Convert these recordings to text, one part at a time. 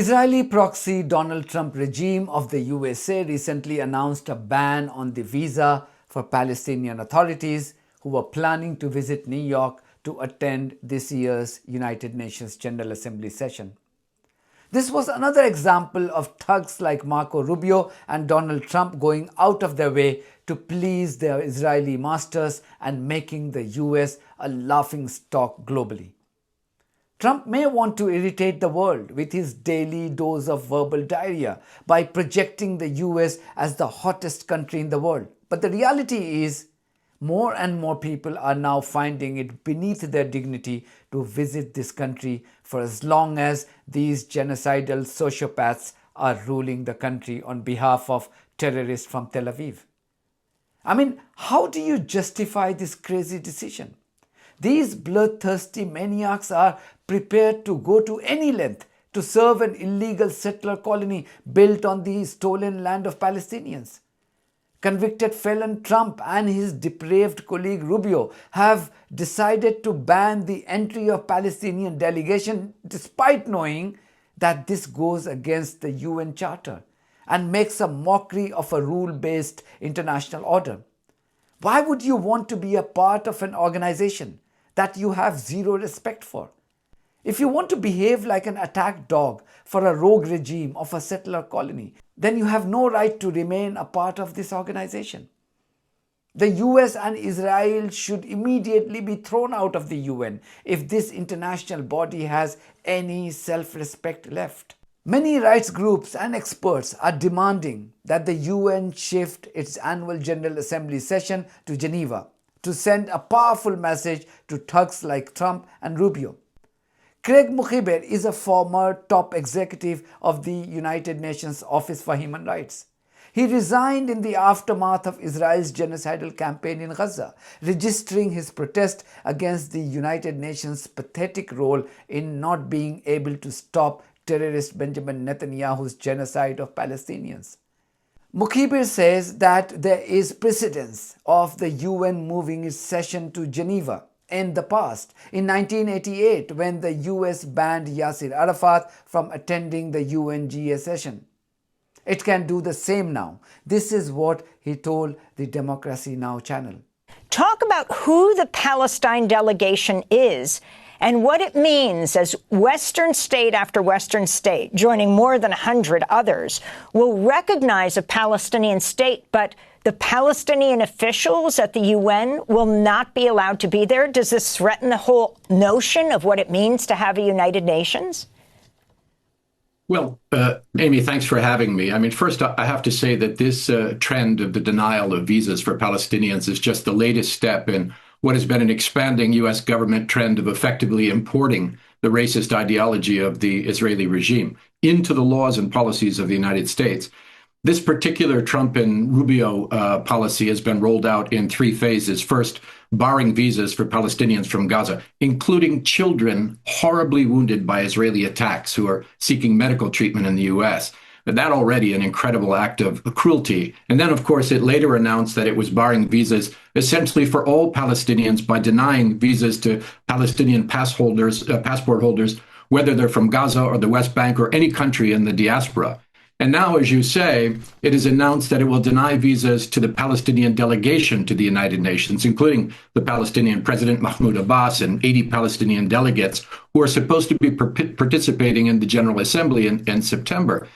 Israeli proxy Donald Trump regime of the USA recently announced a ban on the visa for Palestinian authorities who were planning to visit New York to attend this year's United Nations General Assembly session. This was another example of thugs like Marco Rubio and Donald Trump going out of their way to please their Israeli masters and making the US a laughingstock globally. Trump may want to irritate the world with his daily dose of verbal diarrhea by projecting the US as the hottest country in the world. But the reality is, more and more people are now finding it beneath their dignity to visit this country for as long as these genocidal sociopaths are ruling the country on behalf of terrorists from Tel Aviv. I mean, how do you justify this crazy decision? These bloodthirsty maniacs are prepared to go to any length to serve an illegal settler colony built on the stolen land of Palestinians. Convicted felon Trump and his depraved colleague Rubio have decided to ban the entry of Palestinian delegation despite knowing that this goes against the UN Charter and makes a mockery of a rule-based international order. Why would you want to be a part of an organization that you have zero respect for? If you want to behave like an attacked dog for a rogue regime of a settler colony, then you have no right to remain a part of this organization. The US and Israel should immediately be thrown out of the UN if this international body has any self-respect left. Many rights groups and experts are demanding that the UN shift its annual General Assembly session to Geneva to send a powerful message to thugs like Trump and Rubio. Craig Mukhiber is a former top executive of the United Nations Office for Human Rights. He resigned in the aftermath of Israel's genocidal campaign in Gaza, registering his protest against the United Nations' pathetic role in not being able to stop terrorist Benjamin Netanyahu's genocide of Palestinians. Mukhiber says that there is precedence of the UN moving its session to Geneva in the past. In 1988, when the US banned Yasser Arafat from attending the UNGA session. It can do the same now. This is what he told the Democracy Now! Channel. Talk about who the Palestine delegation is and what it means as Western state after Western state, joining more than 100 others, will recognize a Palestinian state, but the Palestinian officials at the UN will not be allowed to be there. Does this threaten the whole notion of what it means to have a United Nations? Well, Amy, thanks for having me. I mean, first, I have to say that this trend of the denial of visas for Palestinians is just the latest step in what has been an expanding U.S. government trend of effectively importing the racist ideology of the Israeli regime into the laws and policies of the United States. This particular Trump and Rubio policy has been rolled out in three phases. First, barring visas for Palestinians from Gaza, including children horribly wounded by Israeli attacks who are seeking medical treatment in the U.S. But that already an incredible act of cruelty. And then, of course, it later announced that it was barring visas essentially for all Palestinians by denying visas to Palestinian passport holders, whether they're from Gaza or the West Bank or any country in the diaspora. And now, as you say, it is announced that it will deny visas to the Palestinian delegation to the United Nations, including the Palestinian President Mahmoud Abbas and 80 Palestinian delegates who are supposed to be participating in the General Assembly in September.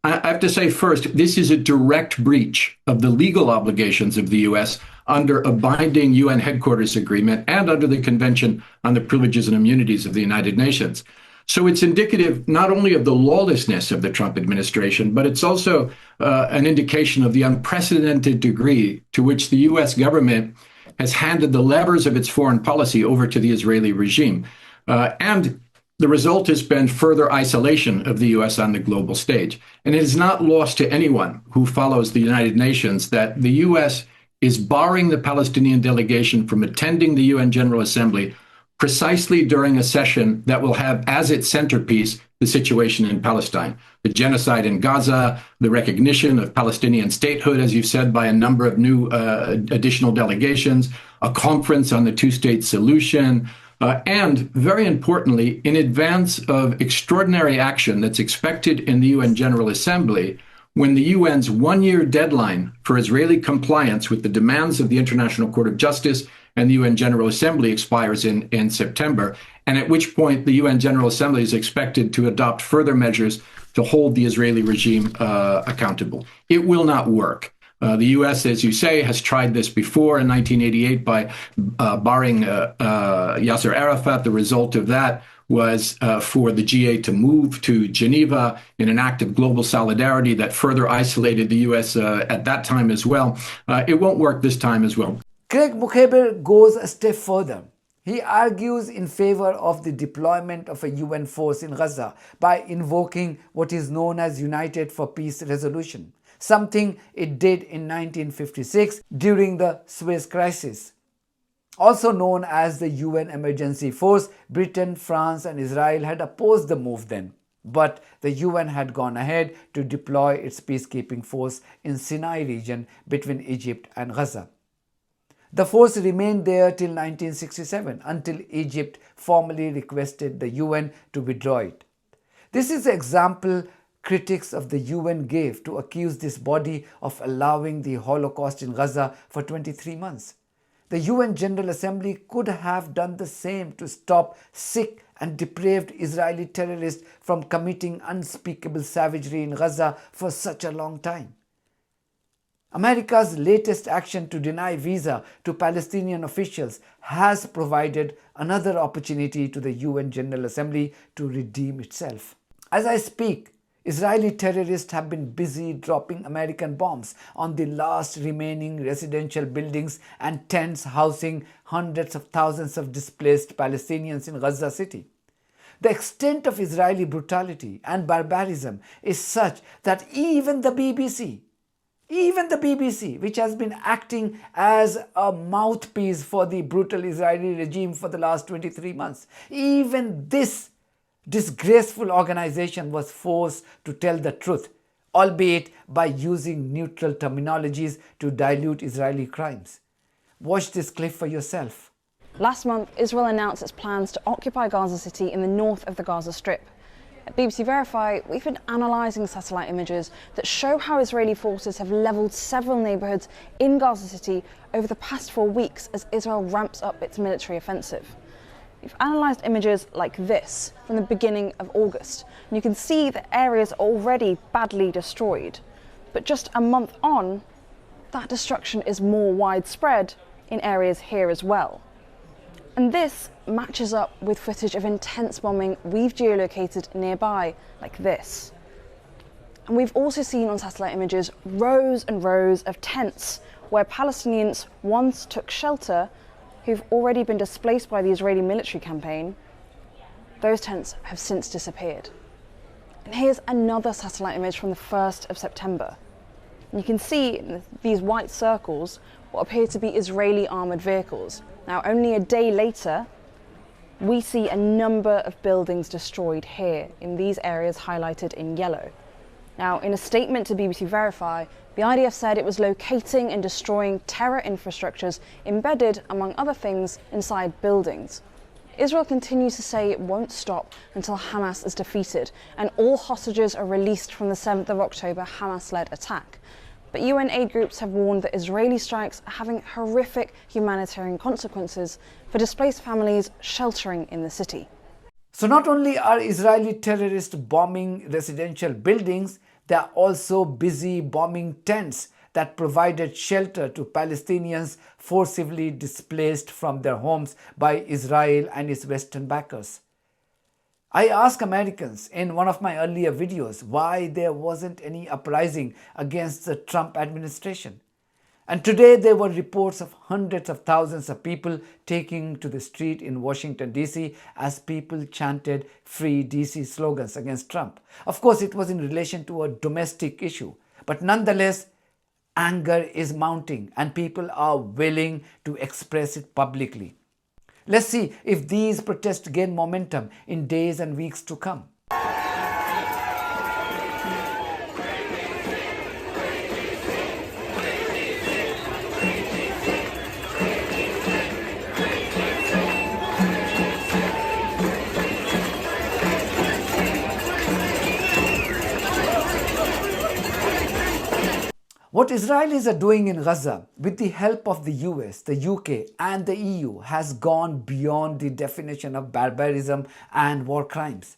I have to say first, this is a direct breach of the legal obligations of the U.S. under a binding UN headquarters agreement and under the Convention on the Privileges and Immunities of the United Nations. So it's indicative not only of the lawlessness of the Trump administration, but it's also an indication of the unprecedented degree to which the U.S. government has handed the levers of its foreign policy over to the Israeli regime. And the result has been further isolation of the U.S. on the global stage. And it is not lost to anyone who follows the United Nations that the U.S. is barring the Palestinian delegation from attending the UN General Assembly precisely during a session that will have as its centerpiece the situation in Palestine, the genocide in Gaza, the recognition of Palestinian statehood, as you've said, by a number of new additional delegations, a conference on the two-state solution, And very importantly, in advance of extraordinary action that's expected in the UN General Assembly, when the UN's one-year deadline for Israeli compliance with the demands of the International Court of Justice and the UN General Assembly expires in September, and at which point the UN General Assembly is expected to adopt further measures to hold the Israeli regime accountable. It will not work. The U.S., as you say, has tried this before in 1988 by barring Yasser Arafat. The result of that was for the G8 to move to Geneva in an act of global solidarity that further isolated the U.S. At that time as well. It won't work this time as well. Craig Mukhaber goes a step further. He argues in favor of the deployment of a UN force in Gaza by invoking what is known as United for Peace Resolution, something it did in 1956 during the Suez Crisis. Also known as the UN Emergency Force, Britain, France and Israel had opposed the move then, but the UN had gone ahead to deploy its peacekeeping force in Sinai region between Egypt and Gaza. The force remained there till 1967 until Egypt formally requested the UN to withdraw it. This is the example critics of the UN gave to accuse this body of allowing the Holocaust in Gaza for 23 months. The UN General Assembly could have done the same to stop sick and depraved Israeli terrorists from committing unspeakable savagery in Gaza for such a long time. America's latest action to deny visa to Palestinian officials has provided another opportunity to the UN General Assembly to redeem itself. As I speak, Israeli terrorists have been busy dropping American bombs on the last remaining residential buildings and tents housing hundreds of thousands of displaced Palestinians in Gaza City. The extent of Israeli brutality and barbarism is such that even the BBC, which has been acting as a mouthpiece for the brutal Israeli regime for the last 23 months, even this disgraceful organization was forced to tell the truth, albeit by using neutral terminologies to dilute Israeli crimes. Watch this clip for yourself. Last month, Israel announced its plans to occupy Gaza City in the north of the Gaza Strip. At BBC Verify, we've been analysing satellite images that show how Israeli forces have levelled several neighbourhoods in Gaza City over the past 4 weeks as Israel ramps up its military offensive. We've analysed images like this from the beginning of August, and you can see that areas are already badly destroyed. But just a month on, that destruction is more widespread in areas here as well. And this matches up with footage of intense bombing we've geolocated nearby, like this. And we've also seen on satellite images rows and rows of tents where Palestinians once took shelter who've already been displaced by the Israeli military campaign. Those tents have since disappeared. And here's another satellite image from the 1st of September. And you can see in these white circles what appear to be Israeli armoured vehicles. Now, only a day later, we see a number of buildings destroyed here in these areas highlighted in yellow. Now, in a statement to BBC Verify, the IDF said it was locating and destroying terror infrastructures embedded, among other things, inside buildings. Israel continues to say it won't stop until Hamas is defeated and all hostages are released from the 7th of October Hamas-led attack. But UN aid groups have warned that Israeli strikes are having horrific humanitarian consequences for displaced families sheltering in the city. So not only are Israeli terrorists bombing residential buildings, they are also busy bombing tents that provided shelter to Palestinians forcibly displaced from their homes by Israel and its Western backers. I asked Americans in one of my earlier videos why there wasn't any uprising against the Trump administration. And today there were reports of hundreds of thousands of people taking to the street in Washington, D.C. as people chanted "Free D.C." slogans against Trump. Of course, it was in relation to a domestic issue, but nonetheless, anger is mounting and people are willing to express it publicly. Let's see if these protests gain momentum in days and weeks to come. What Israelis are doing in Gaza with the help of the US, the UK and the EU has gone beyond the definition of barbarism and war crimes.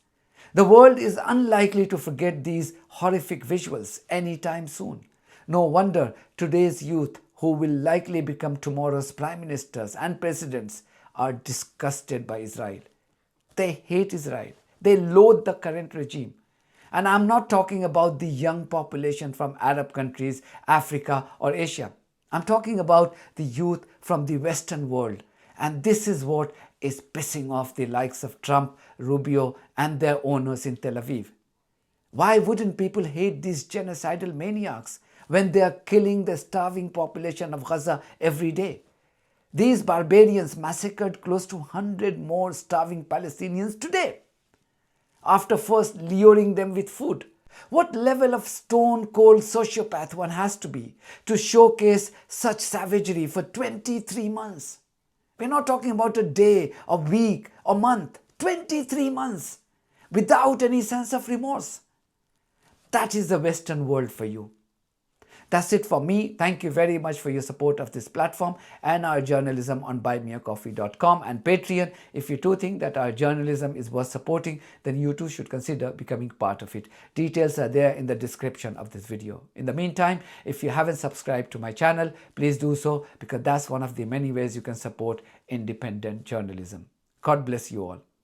The world is unlikely to forget these horrific visuals anytime soon. No wonder today's youth, who will likely become tomorrow's prime ministers and presidents, are disgusted by Israel. They hate Israel. They loathe the current regime. And I'm not talking about the young population from Arab countries, Africa or Asia. I'm talking about the youth from the Western world. And this is what is pissing off the likes of Trump, Rubio and their owners in Tel Aviv. Why wouldn't people hate these genocidal maniacs when they are killing the starving population of Gaza every day? These barbarians massacred close to 100 more starving Palestinians today, after first luring them with food. What level of stone-cold sociopath one has to be to showcase such savagery for 23 months? We're not talking about a day, a week, a month. 23 months without any sense of remorse. That is the Western world for you. That's it for me. Thank you very much for your support of this platform and our journalism on buymeacoffee.com and Patreon. If you too think that our journalism is worth supporting, then you too should consider becoming part of it. Details are there in the description of this video. In the meantime, if you haven't subscribed to my channel, please do so, because that's one of the many ways you can support independent journalism. God bless you all.